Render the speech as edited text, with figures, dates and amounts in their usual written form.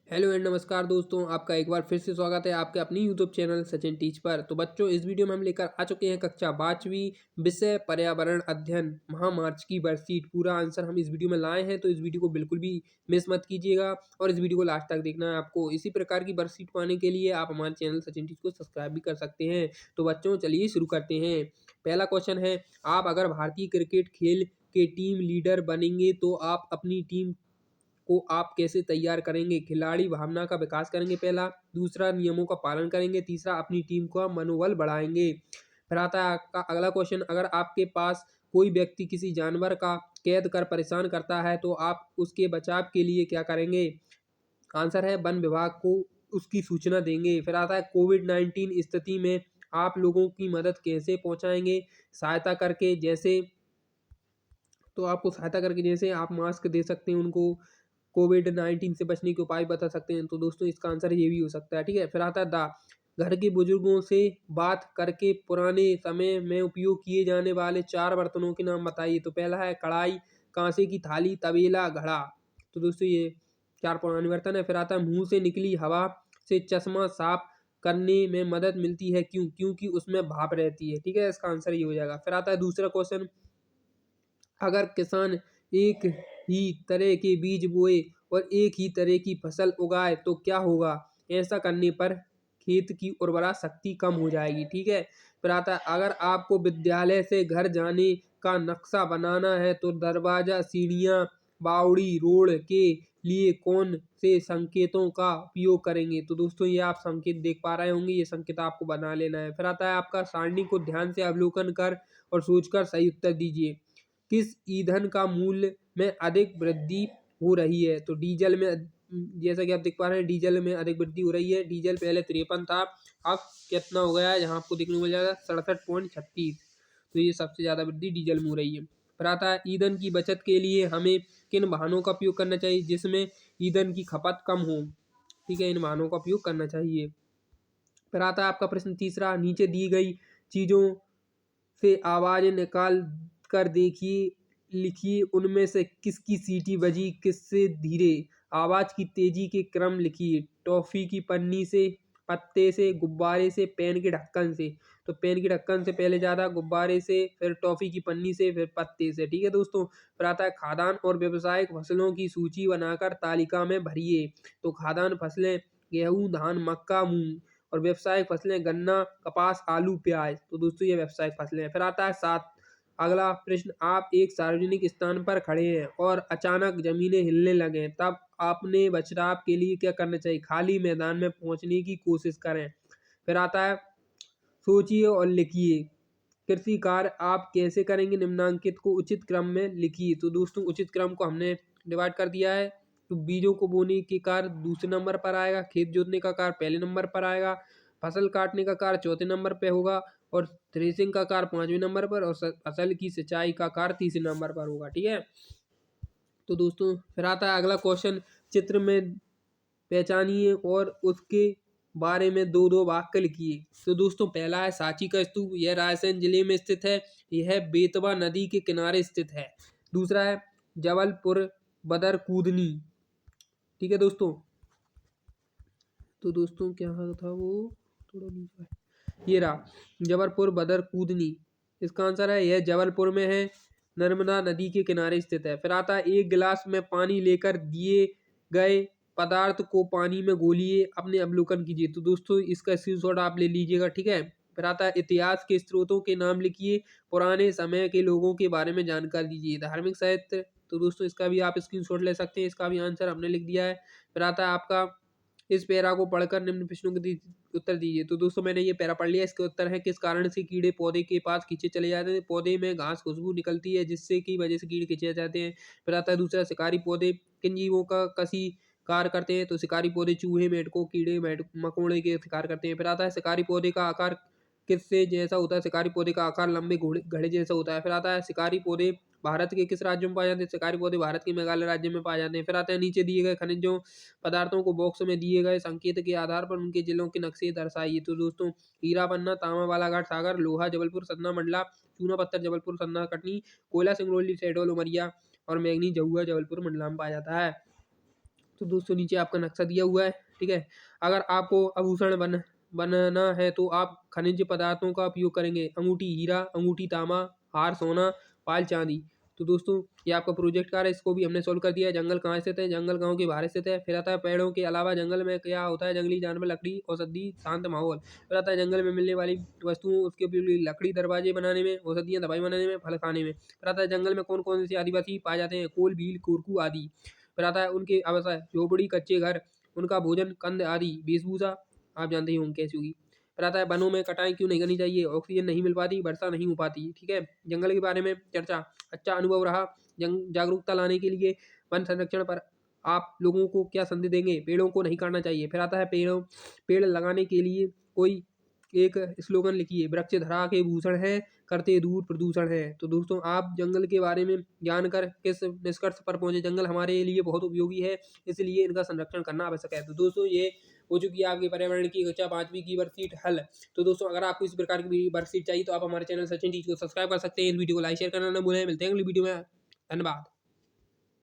Hello and नमस्कार दोस्तों, आपका एक बार फिर से स्वागत है आपके अपनी यूट्यूब चैनल सचिन टीच पर। तो बच्चों, इस वीडियो में हम लेकर आ चुके हैं कक्षा 5वीं विषय पर्यावरण अध्ययन महामार्च की वर्कशीट। पूरा आंसर हम इस वीडियो में लाए हैं, तो इस वीडियो को बिल्कुल भी मिस मत कीजिएगा और इस वीडियो को लास्ट तक देखना है आपको। इसी प्रकार की वर्कशीट पाने के लिए आप हमारे चैनल सचिन टीच को सब्सक्राइब भी कर सकते हैं। तो बच्चों, चलिए शुरू करते हैं। पहला क्वेश्चन है, आप अगर भारतीय क्रिकेट खेल के टीम लीडर बनेंगे तो आप अपनी टीम को आप कैसे तैयार करेंगे? खिलाड़ी भावना का विकास करेंगे पहला, दूसरा नियमों का पालन करेंगे, तीसरा अपनी टीम का मनोबल बढ़ाएँगे। फिर आता है आपका अगला क्वेश्चन, अगर आपके पास कोई व्यक्ति किसी जानवर का कैद कर परेशान करता है तो आप उसके बचाव के लिए क्या करेंगे? आंसर है वन विभाग को उसकी सूचना देंगे। फिर आता है कोविड-19 स्थिति में आप लोगों की मदद कैसे पहुँचाएँगे? सहायता करके, जैसे तो आपको सहायता करके जैसे आप मास्क दे सकते हैं उनको, कोविड-19 से बचने के उपाय बता सकते हैं। तो दोस्तों, इसका आंसर ये भी हो सकता है, ठीक है? फिर आता है दा, घर के बुजुर्गों से बात करके पुराने समय में उपयोग किए जाने वाले 4 बर्तनों के नाम बताइए। तो पहला है कढ़ाई, काँसे की थाली, तबेला, घड़ा। तो दोस्तों, ये 4 पुराने बर्तन हैं। फिर आता है मुँह से निकली हवा से चश्मा साफ करने में मदद मिलती है, क्यों? क्योंकि उसमें भाप रहती है, ठीक है? इसका आंसर ये हो जाएगा। फिर आता है दूसरा क्वेश्चन, अगर किसान एक ही तरह के बीज बोए और एक ही तरह की फसल उगाए तो क्या होगा? ऐसा करने पर खेत की उर्वरा शक्ति कम हो जाएगी, ठीक है? फिर आता है, अगर आपको विद्यालय से घर जाने का नक्शा बनाना है तो दरवाजा, सीढ़ियाँ, बावड़ी, रोड के लिए कौन से संकेतों का उपयोग करेंगे? तो दोस्तों, ये आप संकेत देख पा रहे होंगे, ये संकेत आपको बना लेना है। फिर आता है आपका सारणी को ध्यान से अवलोकन कर और सोचकर सही उत्तर दीजिए। किस ईंधन का मूल्य में अधिक वृद्धि हो रही है? तो डीजल में, जैसा कि आप देख पा रहे हैं, डीजल में अधिक वृद्धि हो रही है। डीजल पहले 53 था, अब कितना हो गया है? यहाँ आपको देखने को मिल जाएगा 67.36। तो ये सबसे ज़्यादा वृद्धि डीजल में हो रही है। फिर आता है, ईंधन की बचत के लिए हमें किन वाहनों का उपयोग करना चाहिए जिसमें ईंधन की खपत कम हो? ठीक है, इन वाहनों का उपयोग करना चाहिए। फिर आता है आपका प्रश्न तीसरा, नीचे दी गई चीज़ों से आवाज़ निकाल कर देखिए, लिखिए उनमें से किसकी सीटी बजी, किससे धीरे? आवाज़ की तेज़ी के क्रम लिखिए। टॉफ़ी की पन्नी से, पत्ते से, गुब्बारे से, पेन के ढक्कन से। तो पेन के ढक्कन से पहले ज़्यादा, गुब्बारे से, फिर टॉफ़ी की पन्नी से, फिर पत्ते से, ठीक है दोस्तों? फिर आता है, खाद्यान्न और व्यावसायिक फसलों की सूची बनाकर तालिका में भरिए। तो खाद्यान्न फसलें गेहूँ, धान, मक्का, मूँग और व्यावसायिक फसलें गन्ना, कपास, आलू, प्याज़। तो दोस्तों, ये व्यावसायिक फसलें हैं। फिर आता है अगला प्रश्न, आप एक सार्वजनिक स्थान पर खड़े हैं और अचानक ज़मीनें हिलने लगें, तब आपने बचाव के लिए क्या करना चाहिए? खाली मैदान में पहुँचने की कोशिश करें। फिर आता है, सोचिए और लिखिए। कृषि कार्य आप कैसे करेंगे? निम्नांकित को उचित क्रम में लिखिए। तो दोस्तों, उचित क्रम को हमने डिवाइड कर दिया है। तो बीजों को बोने के कार्य दूसरे नंबर पर आएगा, खेत जोतने का कार्य पहले नंबर पर आएगा, फसल काटने का कार्य चौथे नंबर पे होगा और थ्रेसिंग का कार्य 5वें नंबर पर और फसल की सिंचाई का कार्य तीसरे नंबर पर होगा, ठीक है? तो दोस्तों, फिर आता है अगला क्वेश्चन, चित्र में पहचानिए और उसके बारे में 2-2 वाक्य लिखिए। तो दोस्तों, पहला है सांची का स्तूप, यह रायसेन जिले में स्थित है। यह बेतवा नदी के किनारे स्थित है। दूसरा है जबलपुर बदरकूदनी, ठीक है दोस्तों? तो दोस्तों, क्या था वो, थोड़ा नीचे है। ये रहा जबलपुर बदरकूदनी, इसका आंसर है, यह जबलपुर में है, नर्मदा नदी के किनारे स्थित है। फिर आता है, एक गिलास में पानी लेकर दिए गए पदार्थ को पानी में घोलिए, अपने अवलोकन कीजिए। तो दोस्तों, इसका स्क्रीनशॉट आप ले लीजिएगा, ठीक है? फिर आता है, इतिहास के स्रोतों के नाम लिखिए, पुराने समय के लोगों के बारे में जानकारी दीजिए। धार्मिक साहित्य, तो दोस्तों, इसका भी आप स्क्रीनशॉट ले सकते हैं, इसका भी आंसर हमने लिख दिया है। फिर आता है आपका, इस पैरा को पढ़कर निम्न प्रश्नों के उत्तर दीजिए। तो दोस्तों, मैंने ये पैरा पढ़ लिया, इसके उत्तर है, किस कारण से कीड़े पौधे के पास खींचे चले जाते हैं? पौधे में घास खुशबू निकलती है जिससे की वजह से कीड़े खींचे जाते हैं। फिर आता है दूसरा, शिकारी पौधे किन जीवों का कसी कार्य करते हैं? तो शिकारी पौधे चूहे, मेंढकों, कीड़े, मकोड़े के शिकार करते हैं। फिर आता है, शिकारी पौधे का आकार किससे जैसा होता है? शिकारी पौधे का आकार लंबे घड़े जैसा होता है। फिर आता है, शिकारी पौधे भारत के किस राज्य में पाए जाते हैं? शिकारी पौधे भारत के मेघालय राज्य में पाए जाते हैं। फिर आते हैं, नीचे दिए गए खनिजों पदार्थों को बॉक्स में दिए गए संकेत के आधार पर उनके जिलों के नक्शे दर्शाइए। तो दोस्तों, हीरा पन्ना, तांबा बालाघाट सागर, लोहा जबलपुर सतना मंडला, चूना पत्थर जबलपुर सन्ना कटनी, कोयला सिंगरौली शहडोल उमरिया और मैंगनीज जहुआ जबलपुर मंडला में पाया जाता है। तो दोस्तों नीचे आपका नक्शा दिया हुआ है, ठीक है। अगर आपको आभूषण बनाना है तो आप खनिज पदार्थों का उपयोग करेंगे, अंगूठी हीरा, अंगूठी तांबा, हार सोना, पायल चांदी। तो दोस्तों ये आपका प्रोजेक्ट कार्य है, इसको भी हमने सॉल्व कर दिया है। जंगल कहाँ स्थित है? जंगल गाँव के बाहर स्थित है। फिर आता है पेड़ों के अलावा जंगल में क्या होता है? जंगली जानवर, लकड़ी, औषधि, शांत माहौल। फिर आता है जंगल में मिलने वाली वस्तुओं, उसके उपयोग लकड़ी दरवाजे बनाने में, औषधियाँ दवाई बनाने में, फल खाने में। फिर आता है जंगल में कौन-कौन से आदिवासी पाए जाते हैं? कोल, भील, कोरकू आदि। फिर आता है उनके आवास, झोपड़ी, कच्चे घर, उनका भोजन, कंद आदि, वेशभूषा आप जानते ही होंगे कैसी होगी। फिर आता है वनों में कटाई क्यों नहीं करनी चाहिए? ऑक्सीजन नहीं मिल पाती, वर्षा नहीं हो पाती, ठीक है। जंगल के बारे में चर्चा, अच्छा अनुभव रहा। जागरूकता लाने के लिए वन संरक्षण पर आप लोगों को क्या संदेश देंगे? पेड़ों को नहीं काटना चाहिए। फिर आता है पेड़ लगाने के लिए कोई एक स्लोगन लिखिए, वृक्ष धरा के भूषण है, करते दूर प्रदूषण है। तो दोस्तों आप जंगल के बारे में जानकर किस निष्कर्ष पर पहुँचे? जंगल हमारे लिए बहुत उपयोगी है, इसलिए इनका संरक्षण करना आवश्यक है। तो दोस्तों ये हो चुकी है आपकी पर्यावरण की कक्षा 5वीं की वर्कशीट हल। तो दोस्तों अगर आपको इस प्रकार की वर्कशीट चाहिए तो आप हमारे चैनल सचिन टीच को सब्सक्राइब कर सकते हैं। इस वीडियो को लाइक शेयर करना ना भूलें। मिलते हैं अगली वीडियो में। धन्यवाद।